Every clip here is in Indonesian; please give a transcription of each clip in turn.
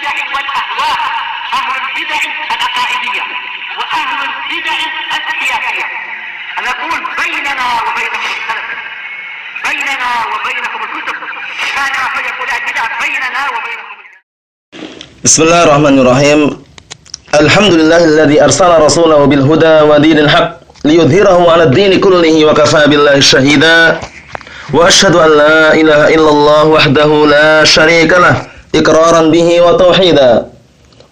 البدع والأهواء، أهل البدع العقائدية وأهل البدع السياسية. نقول بيننا وبينكم السلف، بيننا وبينكم الكتب، كان فيقول البدع بيننا وبينكم. Bismillahirrahmanirrahim. Alhamdulillahilladzi arsala rasulahu bil huda wa dinil haq liyudhhirahu 'alad dini kullihi wa kafaa billahi shahida. Wa asyhadu an la ilaha illallah wahdahu la syarika lah iqraran bihi wa tauhida.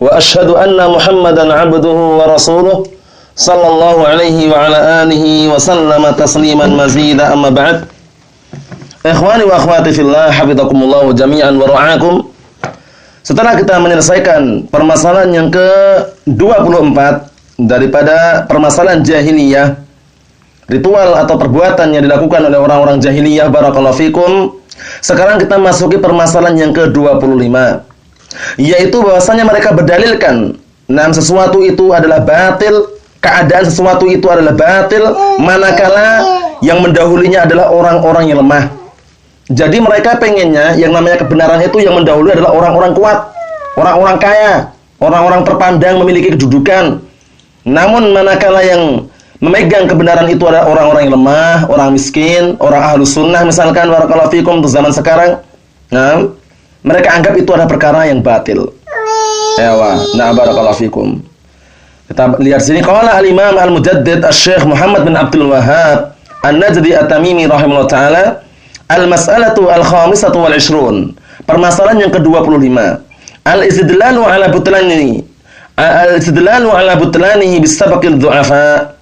Wa asyhadu anna Muhammadan 'abduhu wa rasuluh sallallahu alaihi wa ala alihi wa sallama tasliman mazida, amma ba'd. Ikhwani wa akhwati fillah, hafizakumullah jami'an wa ra'akum. Setelah kita menyelesaikan permasalahan yang ke-24 daripada permasalahan jahiliyah, ritual atau perbuatan yang dilakukan oleh orang-orang jahiliyah, barakallahu fikum, sekarang kita masuki permasalahan yang ke-25, yaitu bahwasanya mereka berdalilkan sesuatu itu adalah batil, keadaan sesuatu itu adalah batil, manakala yang mendahulinya adalah orang-orang yang lemah. Jadi mereka pengennya yang namanya kebenaran itu yang mendahului adalah orang-orang kuat, orang-orang kaya, orang-orang terpandang memiliki kedudukan. Namun manakala yang memegang kebenaran itu adalah orang-orang yang lemah, orang miskin, orang ahlu sunnah misalkan, barakallahu fikum, untuk zaman sekarang, nah, mereka anggap itu adalah perkara yang batil. Barakallahu fikum. Kita lihat sini, qala al-Imam al-Mujaddid Asy-Syaikh Muhammad bin Abdul Wahhab An-Najdi At-Tamimi rahimahullah taala, al-mas'alatu al-khamisatu wal 'ishrun. Permasalahan yang ke-25. Al-istidlalu 'ala butlanihi. Al-istidlalu 'ala butlanihi bisabaqil du'afa.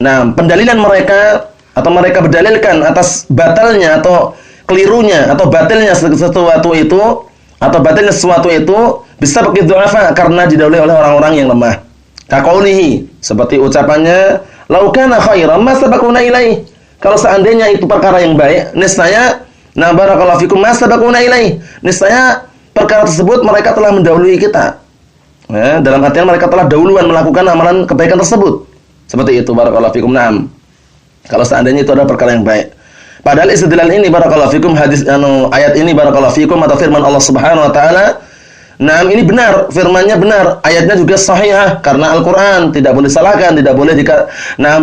Nah, pendalilan mereka atau mereka berdalilkan atas batalnya atau kelirunya atau batilnya sesuatu itu atau batilnya sesuatu itu bisabaqil du'afa, karena didahului oleh orang-orang yang lemah. Kaqaulihi, seperti ucapannya, "Lau kana khairan ma sabaquna ilaihi." Kalau seandainya itu perkara yang baik, niscaya barakallahu fikum masabaquna ilaih, niscaya perkara tersebut mereka telah mendahului kita. Dalam artian mereka telah dahuluan melakukan amalan kebaikan tersebut. Seperti itu, barakallahu fikum. Naam. Kalau seandainya itu adalah perkara yang baik. Padahal istidlal ini, barakallahu fikum, hadis ayat ini, barakallahu fikum, atau firman Allah Subhanahu wa taala, ini benar, firmannya benar, ayatnya juga sahihah, karena Al-Quran tidak boleh salahkan, tidak boleh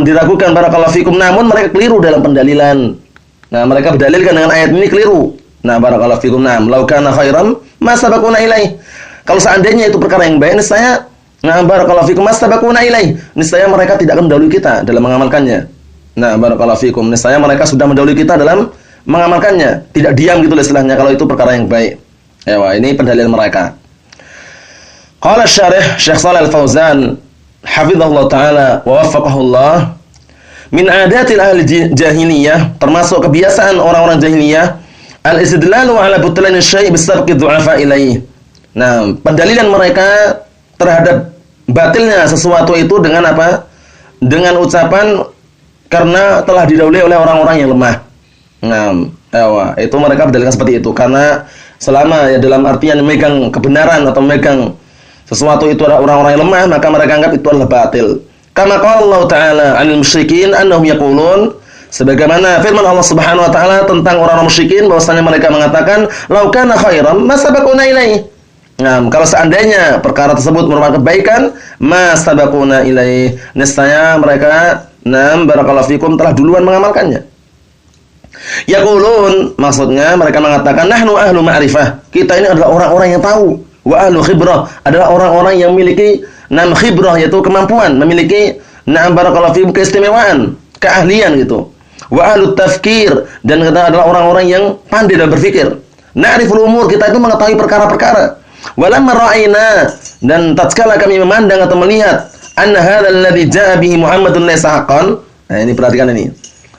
diragukan, barakallahu fikum. Namun mereka keliru dalam pendalilan. Mereka berdalilkan dengan ayat ini keliru. Barakallahu fikum. Lau kana khairan ma sabaquna ilaih. Kalau seandainya itu perkara yang baik, niscaya barakallahu fikum ma sabaquna ilaih, niscaya mereka tidak akan mendahului kita dalam mengamalkannya. Barakallahu fikum, niscaya mereka sudah mendahului kita dalam mengamalkannya. Tidak diam gitu istilahnya kalau itu perkara yang baik. Ini pendalilan mereka. Qala syarih Syekh Shalih Al-Fauzan hafizahullah taala wa waffaqahullah, min adatil ahli jahiliyah, termasuk kebiasaan orang-orang jahiliyah, al-istidlalu ala butlani syai' bisabqi du'afa ilaih. Pendalilan mereka terhadap batilnya sesuatu itu dengan apa? Dengan ucapan karena telah didahului oleh orang-orang yang lemah. Itu mereka berdalilkan seperti itu, karena selama dalam artian memegang kebenaran atau memegang sesuatu itu adalah orang-orang yang lemah, maka mereka anggap itu adalah batil. Kama qala Allah Ta'ala 'anil musyrikin annahum yaqulun, sebagaimana firman Allah Subhanahu wa taala tentang orang-orang musyrikin bahwasanya mereka mengatakan, "Lau kana khairan ma sabaquna ilaihi." Kalau seandainya perkara tersebut merupakan kebaikan, ma sabaquna ilaihi, niscaya mereka barakallahu fikum telah duluan mengamalkannya. Yaqulun, maksudnya mereka mengatakan, "Nahnu ahlu ma'rifah." Kita ini adalah orang-orang yang tahu. Wa ahlu khibrah, adalah orang-orang yang memiliki khibrah, yaitu kemampuan, memiliki barakallahu fikum keistimewaan, keahlian gitu. Wa ahlu tafkir, dan kita adalah orang-orang yang pandai dalam berfikir. Na'riful umur, kita itu mengetahui perkara-perkara. Walamma ra'ayna, dan tatkala kami memandang atau melihat, anna hadzal ladzi jaa'a bihi Muhammadun laysa haqqan. Ini perhatikan ini.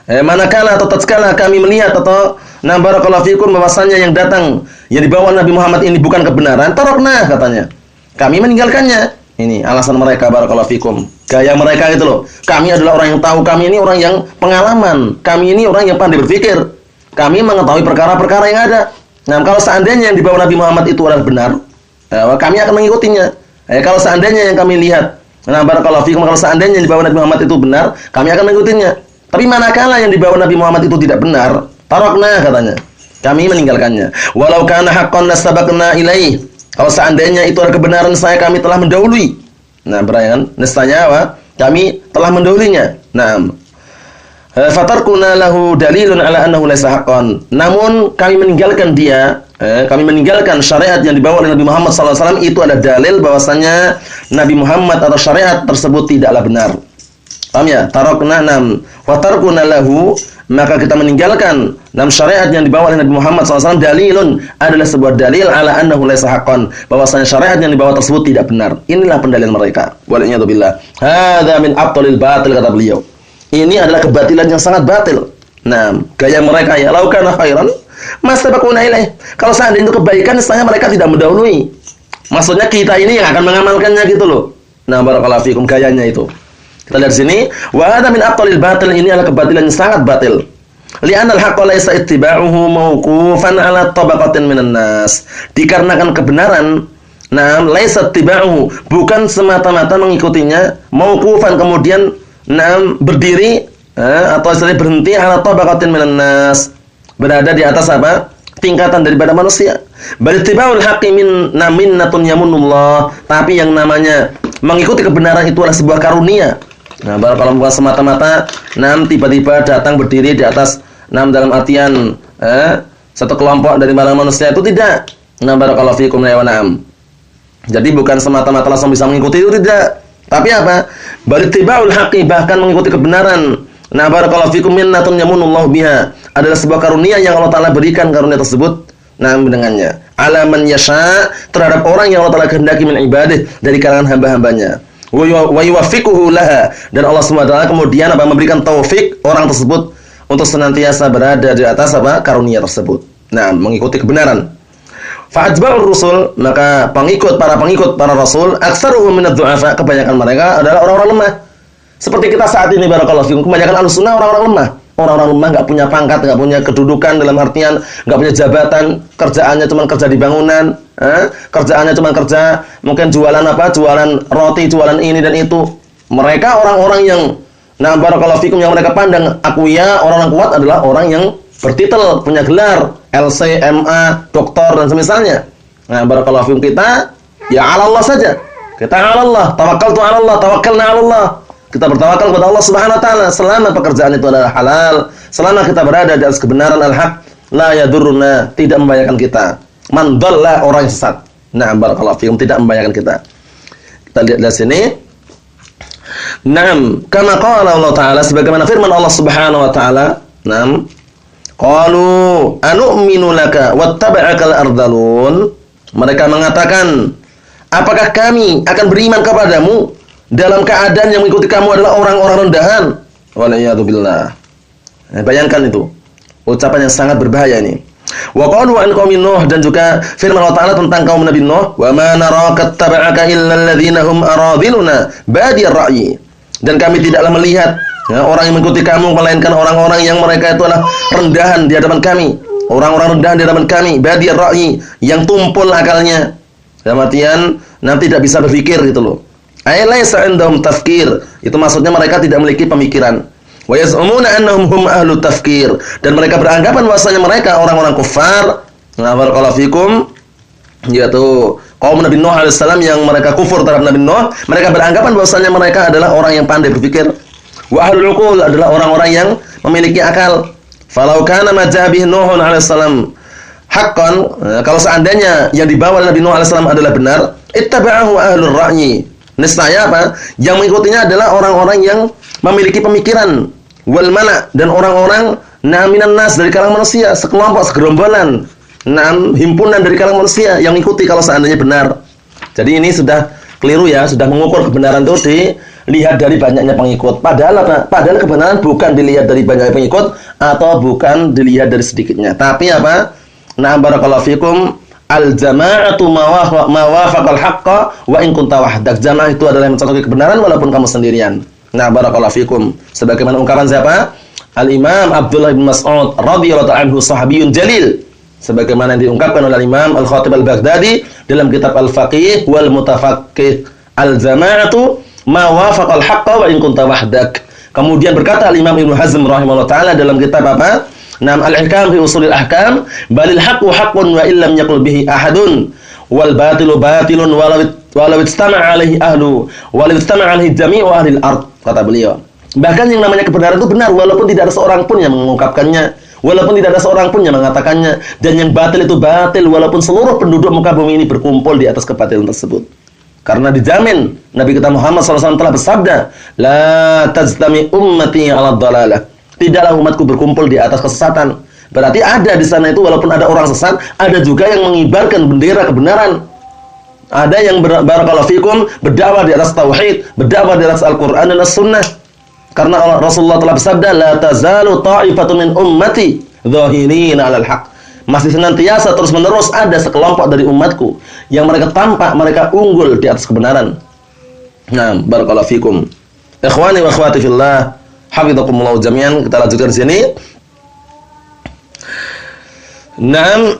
Manakala atau tatkala kami melihat atau barakallahu fikum bahwasanya yang datang yang dibawa Nabi Muhammad ini bukan kebenaran, tarakna, katanya, kami meninggalkannya. Ini alasan mereka, barakallahu fikum. Gaya mereka itu loh. Kami adalah orang yang tahu, kami ini orang yang pengalaman, kami ini orang yang pandai berpikir. Kami mengetahui perkara-perkara yang ada. Kalau seandainya yang dibawa Nabi Muhammad itu adalah benar, kami akan mengikutinya. Kalau seandainya yang kami lihat, barakallahu fikum, kalau seandainya yang dibawa Nabi Muhammad itu benar, kami akan mengikutinya. Tapi manakala yang dibawa Nabi Muhammad itu tidak benar, tarakna, katanya, kami meninggalkannya. Walau kana haqqan lasabaqna ilaih. Kalau seandainya itu adalah kebenaran saya, kami telah mendahului. Nah, berarti kan niscaya apa? Kami telah mendahulinya. Naam. Fatarkuna lahu dalilun ala annahu laysa haqqan. Namun kami meninggalkan dia, kami meninggalkan syariat yang dibawa oleh Nabi Muhammad SAW, itu ada dalil bahwasanya Nabi Muhammad atau syariat tersebut tidaklah benar. Paham ya? Tarakna nam wa tarkuna lahu, maka kita meninggalkan dalam syariat yang dibawa oleh Nabi Muhammad SAW, dalilun adalah sebuah dalil ala annahu laysa haqqan, bahwasanya syariat yang dibawa tersebut tidak benar. Inilah pendalilan mereka. Waliyadu billah. Hadza min abtalil batil, kata beliau. Ini adalah kebatilan yang sangat batil. Nah, gaya mereka ya laukana khairan mastabaquna ilaih. Kalau seandainya itu kebaikan, niscaya mereka tidak mendahului. Maksudnya kita ini yang akan mengamalkannya gitu loh. Nah, barakallahu fikum, gayanya itu. Kita lihat sini, wa hadza min abtalil batil, ini adalah kebatilan yang sangat batil. Li'anna al-haqqa laysa ittiba'uhu mawqufan 'ala tabaqatin minan nas. Dikarenakan kebenaran, laysa ittiba'uhu, bukan semata-mata mengikutinya, mawqufan kemudian berdiri atau istilahnya berhenti 'ala tabaqatin minan nas, berada di atas apa? Tingkatan daripada manusia. Bal ittiba'ul haqqi minnatun yamunullah, tapi yang namanya mengikuti kebenaran itu adalah sebuah karunia. Nah, kalau bukan semata-mata tiba-tiba datang berdiri di atas dalam artian satu kelompok dari manusia, itu tidak. Nah, barakallahu fikum ya wa na'am. Jadi bukan semata-mata langsung bisa mengikuti, itu tidak. Tapi apa? Barittiba'ul haqqi, bahkan mengikuti kebenaran. Nah, barakallahu fikum minnatun yamunullahu biha, adalah sebuah karunia yang Allah Ta'ala berikan, karunia tersebut dengannya. Ala man yasha, terhadap orang yang Allah Ta'ala kehendaki min ibadah, dari kalangan hamba-hambanya. Wa yuwaffiquhu laha, dan Allah SWT kemudian memberikan taufik orang tersebut untuk senantiasa berada di atas karunia tersebut. Nah, mengikuti kebenaran. Fa'atba'ur rusul, maka pengikut para rasul, aktsaruhum minadz du'afa, kebanyakan mereka adalah orang-orang lemah. Seperti kita saat ini barakallahu fikum, kebanyakan ahlussunnah orang-orang lemah. Orang-orang lemah, enggak punya pangkat, enggak punya kedudukan, dalam artian enggak punya jabatan, kerjaannya cuma kerja di bangunan, kerjaannya cuma kerja mungkin jualan jualan roti, jualan ini dan itu. Mereka orang-orang yang barakallahu fikum, yang mereka pandang akuya, orang-orang kuat adalah orang yang bertitel, punya gelar LC, MA, doktor dan semisalnya. Nah, barakallahu fikum, kita ya 'ala Allah saja. Kita 'ala Allah, tawakkaltu 'ala Allah, tawakkalna 'ala Allah. Kita bertawakal kepada Allah Subhanahu wa taala selama pekerjaan itu adalah halal, selama kita berada di atas kebenaran al-haq, la yadurruna, tidak membahayakan kita. Man dhalla, orang yang sesat. Na'am barakallahu fikum, tidak membahayakan kita. Kita lihat di sini. Naam, kama qala Allah taala, sebagaimana firman Allah Subhanahu wa taala, naam, qalu anu'minu laka wattaba'akal ardalun. Mereka mengatakan, apakah kami akan beriman kepadamu dalam keadaan yang mengikuti kamu adalah orang-orang rendahan? Waliyadu billah. Bayangkan itu, ucapan yang sangat berbahaya ini. Wa qalu an qaumi Nuh, dan juga firman Allah Ta'ala tentang kaum Nabi Nuh, wa ma naraka taba'aka illa alladziina hum aradiluna badiyar ra'yi. Dan kami tidaklah melihat orang yang mengikuti kamu melainkan orang-orang yang mereka itu adalah rendahan di hadapan kami. Orang-orang rendahan di hadapan kami, badiyar ra'yi, yang tumpul akalnya. Dalam artian tidak bisa berpikir gitu loh. Ay laysa indahum tafkir, itu maksudnya mereka tidak memiliki pemikiran. Wa yaz'umuna annahum hum ahlu tafkir, dan mereka beranggapan bahwasanya mereka orang-orang kufar. Nah, barakallahu fikum, yaitu kaum Nabi Nuh alaihissalam yang mereka kufur terhadap Nabi Nuh, mereka beranggapan bahwasanya mereka adalah orang yang pandai berpikir. Wa ahlul uqul, adalah orang-orang yang memiliki akal. Falau kana ma ja'a bihi Nuh alaihissalam haqqan, kalau seandainya yang dibawa oleh Nabi Nuh alaihissalam adalah benar, ittaba'ahu ahlur ra'yi, niscaya yang mengikutinya adalah orang-orang yang memiliki pemikiran, wal mana, dan orang-orang minan nas, dari kalangan manusia, sekelompok, segerombolan, himpunan dari kalangan manusia yang mengikuti kalau seandainya benar. Jadi ini sudah keliru ya, sudah mengukur kebenaran itu dilihat dari banyaknya pengikut. Padahal kebenaran bukan dilihat dari banyaknya pengikut atau bukan dilihat dari sedikitnya. Tapi barakallahu fikum, al-jama'atu mawafaqal haqqa wa in kunta wahdak. Jamaah itu adalah yang mencocoki kebenaran walaupun kamu sendirian. Nah, barakallahu fikum. Sebagaimana ungkapan siapa? Al-Imam Abdullah bin Mas'ud radhiyallahu anhu, sahabiyun jalil. Sebagaimana yang diungkapkan oleh Imam Al-Khatib Al-Baghdadi dalam kitab Al-Faqih wal Mutafaqqih, al-jama'atu mawafaqal haqqa wa in kunta wahdak. Kemudian berkata Al-Imam Ibnu Hazm rahimahullah taala dalam kitab Al-Ihkam fi Ushulil Ahkam, balil haqqu haqqun wa illam yaqul bihi ahadun wal batilu batilun walau istama'a alaihi ahlu walau istama'a alaihi jami'u ahlil ard, kata beliau. Bahkan yang namanya kebenaran itu benar walaupun tidak ada seorang pun yang mengungkapkannya, walaupun tidak ada seorang pun yang mengatakannya, dan yang batil itu batil walaupun seluruh penduduk muka bumi ini berkumpul di atas kebatilan tersebut. Karena dijamin Nabi kita Muhammad SAW telah bersabda, la tajtami ummati 'ala dhalalah. Tidaklah umatku berkumpul di atas kesesatan. Berarti ada di sana itu walaupun ada orang sesat, ada juga yang mengibarkan bendera kebenaran. Ada yang barakallahu fikum berdakwah di atas tauhid, berdakwah di atas Al-Qur'an dan As-Sunnah. Karena Rasulullah telah bersabda, la tazalu ta'ifatun min ummati dhahirina 'alal haq. Masih senantiasa terus-menerus ada sekelompok dari umatku yang mereka tampak mereka unggul di atas kebenaran. Nah, barakallahu fikum. Ikhwani wa akhwati fillah, hafizakumullah jami'an. Kita lanjutkan di sini. Naam.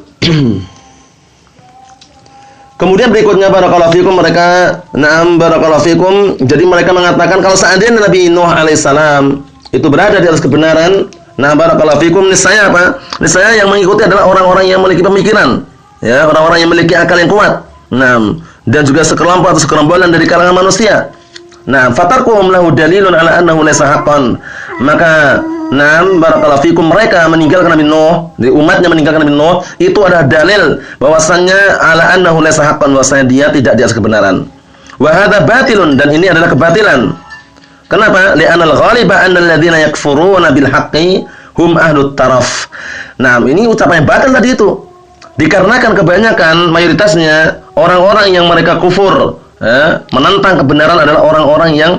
Kemudian berikutnya barakallahu fikum mereka, na'am barakallahu fikum, jadi mereka mengatakan kalau seandainya Nabi Nuh alaihissalam itu berada di atas kebenaran, nah barakallahu fikum, niscaya apa? Niscaya yang mengikuti adalah orang-orang yang memiliki pemikiran, ya, orang-orang yang memiliki akal yang kuat. Naam, dan juga sekelompok atau sekerombolan dari kalangan manusia. Nah, fatarkuhum lahu dalilun ala annahu laysa haqqan. Maka Naam barakallahu fikum mereka meninggalkan Nabi Nuh, di umatnya meninggalkan Nabi Nuh, itu adalah dalil bahwasannya ala annahu laysa haqqan, bahwasanya dia tidak di atas kebenaran. Wa hadza batilun, dan ini adalah kebatilan. Kenapa? Li'anal ghaliba annal ladzina yakfuruna bil haqqi hum ahlut taraf. Nah, ini ucapan yang batil tadi itu. Dikarenakan kebanyakan mayoritasnya orang-orang yang mereka kufur, menentang kebenaran adalah orang-orang yang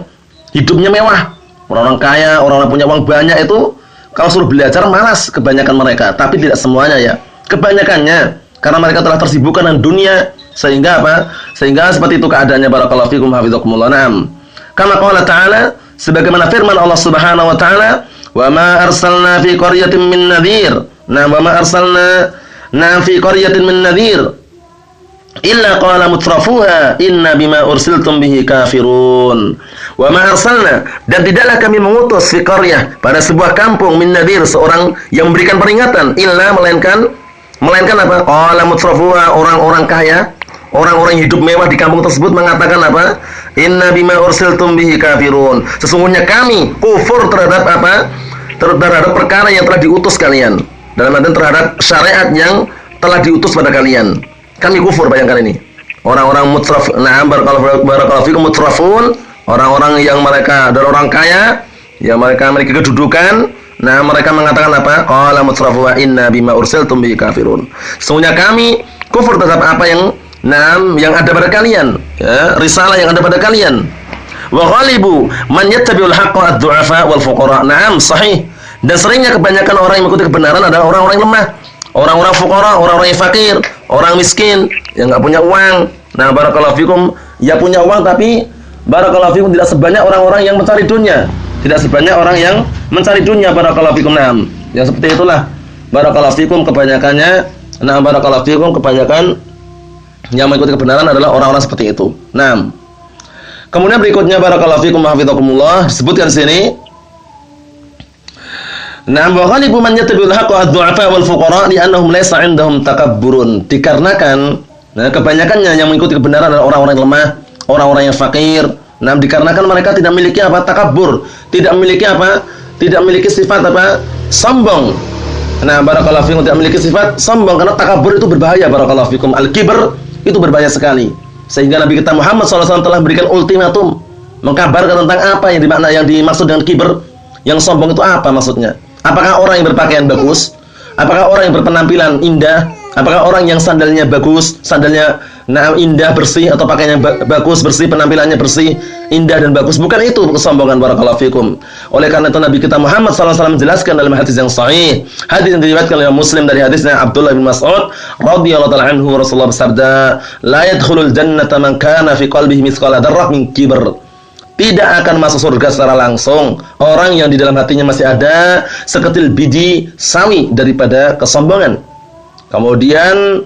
hidupnya mewah. Orang-orang kaya, orang-orang punya uang banyak itu kalau suruh belajar malas kebanyakan mereka, tapi tidak semuanya ya. Kebanyakannya karena mereka telah tersibukkan dengan dunia sehingga apa? Sehingga seperti itu keadaannya barakallahu fikum hafizakumullah. Naam. Kama qala ta'ala, sebagaimana firman Allah Subhanahu wa taala, "Wa ma arsalna fi qaryatin min nadhir." Nah, wa ma arsalna fi qaryatin min nadhir illa qala mutrafuha inna bima ursiltum bihi kafirun. Wa ma arsalna, dan tidaklah kami mengutus fi qaryah pada sebuah kampung min nadhir, seorang yang memberikan peringatan, illa melainkan apa? Qala mutrafuha, orang-orang kaya, orang-orang yang hidup mewah di kampung tersebut mengatakan apa? Inna bima ursiltum bihi kafirun. Sesungguhnya kami kufur terhadap apa? Terhadap perkara yang telah diutus kalian. Dalam artian terhadap syariat yang telah diutus pada kalian. Kami kufur, bayangkan ini. Orang-orang mutraf, na'am barakallahu fikum mutrafun, orang-orang yang mereka adalah orang kaya, yang mereka memiliki kedudukan. Nah, mereka mengatakan apa? Qala mutrafu wa inna bima ursiltum bihi kafirun. Sesungguhnya kami kufur terhadap apa yang ada pada kalian, ya, risalah yang ada pada kalian. Wa ghalibu man yattabi'ul haqqa ad-du'afa wal fuqara. Naam, sahih. Dan seringnya kebanyakan orang yang mengikuti kebenaran adalah orang-orang yang lemah. Orang-orang fuqara, orang-orang yang fakir, orang miskin, yang enggak punya uang. Nah, barakallahu fikum, ya punya uang tapi barakallahu fikum tidak sebanyak orang-orang yang mencari dunia. Tidak sebanyak orang yang mencari dunia, barakallahu fikum. Nah, yang seperti itulah barakallahu fikum kebanyakannya. Nah, barakallahu fikum kebanyakan yang mengikuti kebenaran adalah orang-orang seperti itu. Nah, kemudian berikutnya barakallahu fikum hafizakumullah disebutkan sini. Nah, wa ghalibu man yattabi'ul haqqa ad-du'afa wal fuqara li'annahum laysa 'indahum takabburun. Dikarenakan kebanyakannya yang mengikuti kebenaran adalah orang-orang yang lemah, orang-orang yang fakir. Nah, dikarenakan mereka tidak memiliki apa? Takabbur, tidak memiliki apa? Tidak memiliki sifat apa? Sombong. Nah, barakallahu fikum, tidak memiliki sifat sombong, karena takabbur itu berbahaya barakallahu fikum. Al-kibr itu berbahaya sekali. Sehingga Nabi kita Muhammad SAW telah memberikan ultimatum, mengkabarkan tentang apa yang dimaksud dengan kibr. Yang sombong itu apa maksudnya? Apakah orang yang berpakaian bagus? Apakah orang yang berpenampilan indah? Apakah orang yang sandalnya bagus, sandalnya indah, bersih, atau pakaiannya bagus, bersih, penampilannya bersih, indah dan bagus? Bukan itu kesombongan barakallahu fikum. Oleh karena itu Nabi kita Muhammad SAW menjelaskan dalam hadis yang sahih, hadis yang diriwayatkan oleh Muslim dari hadisnya Abdullah bin Mas'ud radhiyallahu ta'ala anhu, Rasulullah bersabda, "La yadkhulul jannata man kana fi qalbihi mithqala dzarrah min kibr." Tidak akan masuk surga secara langsung orang yang di dalam hatinya masih ada seketil biji sawi daripada kesombongan. Kemudian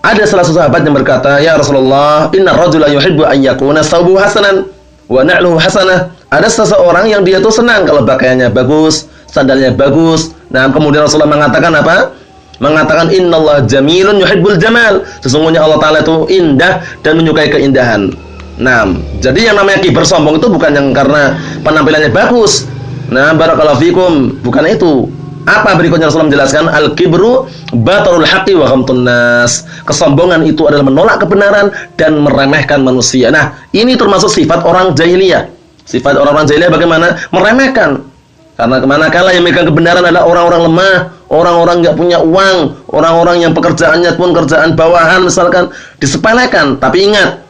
ada salah satu sahabat yang berkata, "Ya Rasulullah, inna rajula yuhibbu an yakuna thawbuhu hasanan wa na'luhu hasanah." Ada seseorang yang dia tuh senang kalau pakaiannya bagus, sandalnya bagus. Nah, kemudian Rasulullah mengatakan apa? mengatakan innallaha jamilun yuhibbul jamal. Sesungguhnya Allah Ta'ala itu indah dan menyukai keindahan. Nah, jadi yang namanya kibar sombong itu bukan yang karena penampilannya bagus. Nah, barakallahu fikum, bukan itu. Apa berikutnya Rasulullah menjelaskan? Al-kibru batarul haqqi wa ghamtun nas. Kesombongan itu adalah menolak kebenaran dan meremehkan manusia. Nah, ini termasuk sifat orang jahiliyah. Sifat orang-orang jahiliyah bagaimana? Meremehkan. Karena manakala yang memegang kebenaran adalah orang-orang lemah, orang-orang enggak punya uang, orang-orang yang pekerjaannya pun kerjaan bawahan misalkan, disepelekan. Tapi ingat,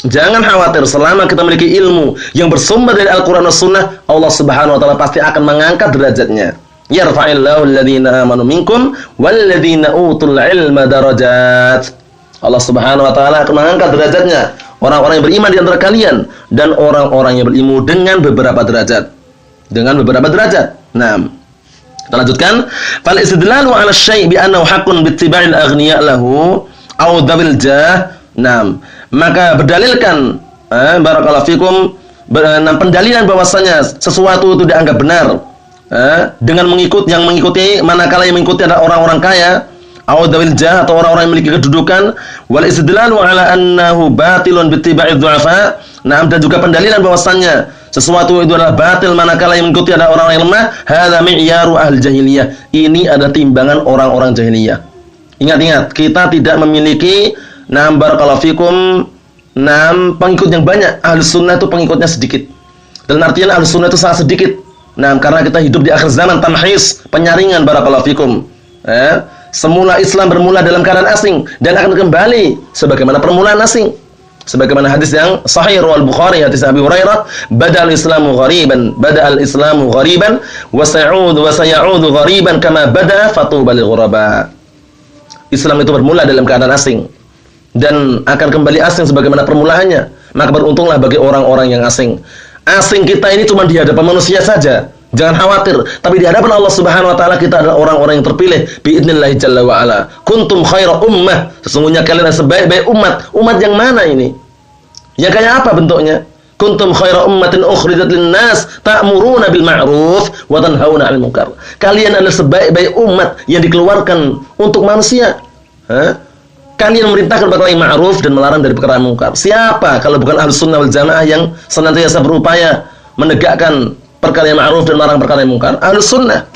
jangan khawatir, selama kita memiliki ilmu yang bersumber dari Al-Qur'an dan Sunnah, Allah Subhanahu wa taala pasti akan mengangkat derajatnya. Yarfa'illahu alladhina amanu minkum walladhina utul ilma darajat. Allah Subhanahu wa taala akan mengangkat derajatnya orang-orang yang beriman di antara kalian dan orang-orang yang berilmu dengan beberapa derajat. Dengan beberapa derajat. Nah, kita lanjutkan. Fal istidlalu 'ala syai' bi annahu haqqun bi ittiba'il aghniya lahu aw dzawil jah. Nah, maka berdalilkan barakallahu fikum pendalilan bahwasanya sesuatu itu dianggap benar dengan mengikuti manakala yang mengikuti adalah orang-orang kaya aw dzawil jah atau orang-orang yang memiliki kedudukan, wal istidlalu 'ala annahu batilun bi ittiba'i dhu'afa. Nah, dan juga pendalilan bahwasanya sesuatu itu adalah batil manakala yang mengikuti adalah orang-orang yang lemah. Hadza mi'yaru ahli jahiliyah. Ini adalah timbangan orang-orang jahiliyah. Ingat-ingat, kita tidak memiliki barakallahu fikum pengikut yang banyak. Ahli sunnah itu pengikutnya sedikit. Dan artinya ahli sunnah itu sangat sedikit. Karena kita hidup di akhir zaman, tamhis, penyaringan barakallahu fikum. Semula Islam bermula dalam keadaan asing dan akan kembali sebagaimana permulaan asing. Sebagaimana hadis yang sahih riwayat Bukhari, hadis Abi Hurairah, bada'al islamu ghariban wa sayaudu ghariban kama bada'a fatuba lil ghuraba. Islam itu bermula dalam keadaan asing dan akan kembali asing sebagaimana permulaannya. Maka beruntunglah bagi orang-orang yang asing. Asing kita ini cuma di hadapan manusia saja. Jangan khawatir, tapi di hadapan Allah Subhanahu wa taala kita adalah orang-orang yang terpilih biidznillah jalla wa ala. Kuntum khaira ummah. Sesungguhnya kalian adalah sebaik-baik umat. Umat yang mana ini? Ya kayak apa bentuknya? Kuntum khaira ummatin ukhrijat lin-nas ta'muruna bil ma'ruf wa tanhauna 'anil munkar. Kalian adalah sebaik-baik umat yang dikeluarkan untuk manusia. Kalian memerintahkan perkara yang ma'ruf dan melarang dari perkara yang munkar. Siapa kalau bukan Ahlus Sunnah wal Jamaah yang senantiasa berupaya menegakkan perkara yang ma'ruf dan melarang perkara yang munkar? Ahlus Sunnah.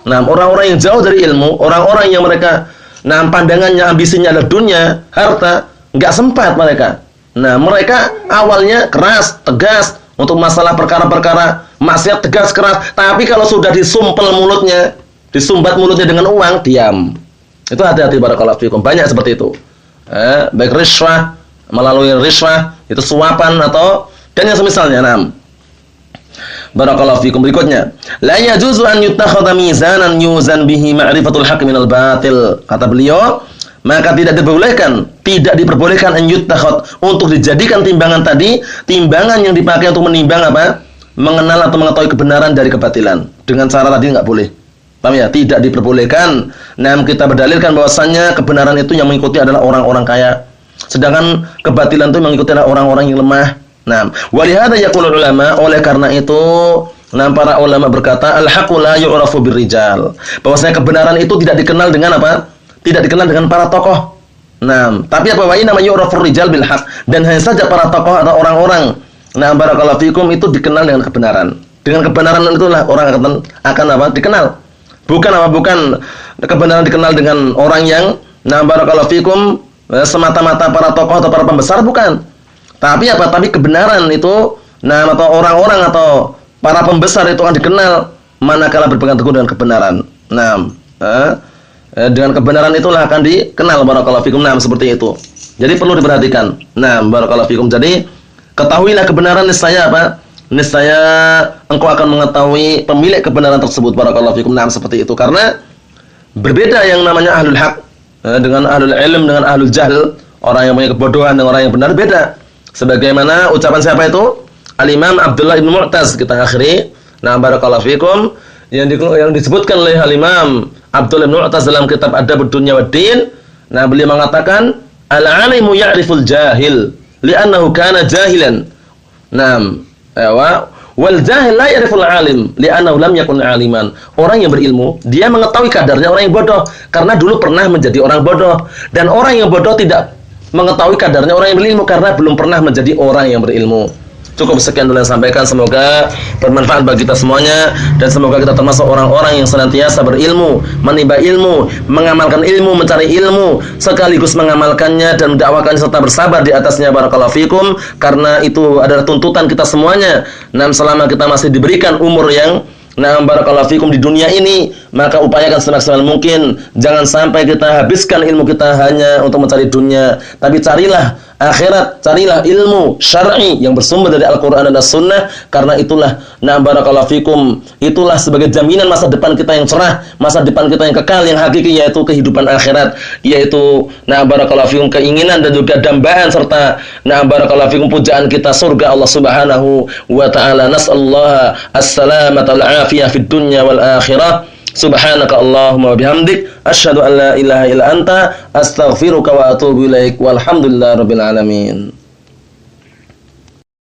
Nah, orang-orang yang jauh dari ilmu, orang-orang yang mereka pandangannya, ambisinya adalah dunia, harta, enggak sempat mereka. Nah, mereka awalnya keras, tegas untuk masalah perkara-perkara maksiat, tegas, keras. Tapi kalau sudah disumpel mulutnya, disumbat mulutnya dengan uang, diam. Itu hati-hati barakallahu fikum. Banyak seperti itu. Baik riswah, melalui riswah, itu suapan atau dan yang semisalnya. Barakallahu fikum. Berikutnya, la yajuzu an yutakhadha mizanan yuzan bihi ma'rifatul haqq minal batil. Kata beliau, maka tidak diperbolehkan an yutakhad untuk dijadikan timbangan tadi, timbangan yang dipakai untuk menimbang apa? Mengenal atau mengetahui kebenaran dari kebatilan. Dengan cara tadi enggak boleh. Paham ya? Tidak diperbolehkan. Kita berdalilkan bahwasannya kebenaran itu yang mengikuti adalah orang-orang kaya. Sedangkan kebatilan itu mengikuti adalah orang-orang yang lemah. Walihada yaqulul ulama, oleh karena itu para ulama berkata al-haqqu la yu'rafu birrijal. Bahwasanya kebenaran itu tidak dikenal dengan apa? Tidak dikenal dengan para tokoh. Tapi apa wa inna ma yu'rafu rijal bil haqq, dan hanya saja para tokoh atau orang-orang barakallahu fikum itu dikenal dengan kebenaran. Dengan kebenaran itulah orang akan apa? Dikenal. Bukan kebenaran dikenal dengan orang yang barakallahu fikum semata-mata para tokoh atau para pembesar, bukan. Tapi apa? Tapi kebenaran itu atau orang-orang atau para pembesar itu akan dikenal manakala berpegang teguh dengan kebenaran. Dengan kebenaran itulah akan dikenal barakallahu fikum. Seperti itu. Jadi perlu diperhatikan. Barakallahu fikum. Jadi ketahuilah kebenaran, niscaya apa? Niscaya engkau akan mengetahui pemilik kebenaran tersebut barakallahu fikum. Seperti itu. Karena berbeda yang namanya ahlul haq dengan ahlul ilm dengan ahlul jahl. Orang yang punya kebodohan dengan orang yang benar beda. Sebagaimana ucapan siapa itu? Al-Imam Abdullah ibn Mu'taz. Kita akhiri. Barakallahu fikum. Yang disebutkan oleh Al-Imam Abdullah ibn Mu'taz dalam kitab Adabud Dunya Waddin. Beliau mengatakan, al-alimu ya'riful jahil li'annahu kana jahilan. Wal jahil la ya'riful alim li'annahu lam yakun aliman. Orang yang berilmu, dia mengetahui kadarnya orang yang bodoh karena dulu pernah menjadi orang bodoh. Dan orang yang bodoh tidak mengetahui kadarnya orang yang berilmu karena belum pernah menjadi orang yang berilmu. Cukup sekian dulu yang sampaikan, semoga bermanfaat bagi kita semuanya dan semoga kita termasuk orang-orang yang senantiasa berilmu, menimba ilmu, mengamalkan ilmu, mencari ilmu, sekaligus mengamalkannya dan mendakwakannya serta bersabar di atasnya. Barakallahu fikum, karena itu adalah tuntutan kita semuanya. Nah, selama kita masih diberikan umur yang barakallahu fikum di dunia ini, maka upayakan semaksimal mungkin jangan sampai kita habiskan ilmu kita hanya untuk mencari dunia, tapi carilah akhirat, carilah ilmu syar'i yang bersumber dari Al-Qur'an dan As-Sunnah, karena itulah barakallahu fikum, itulah sebagai jaminan masa depan kita yang cerah, masa depan kita yang kekal, yang hakiki, yaitu kehidupan akhirat, yaitu barakallahu fikum keinginan dan juga dambaan serta barakallahu fikum pujaan kita surga Allah Subhanahu wa taala. Nas'allahu as-salamata wal afiyah fid dunya wal akhirah. Subhanaka Allahumma wa bihamdik asyhadu an la ilaha illa anta astaghfiruka wa atubu ilaik walhamdulillahi rabbil alamin.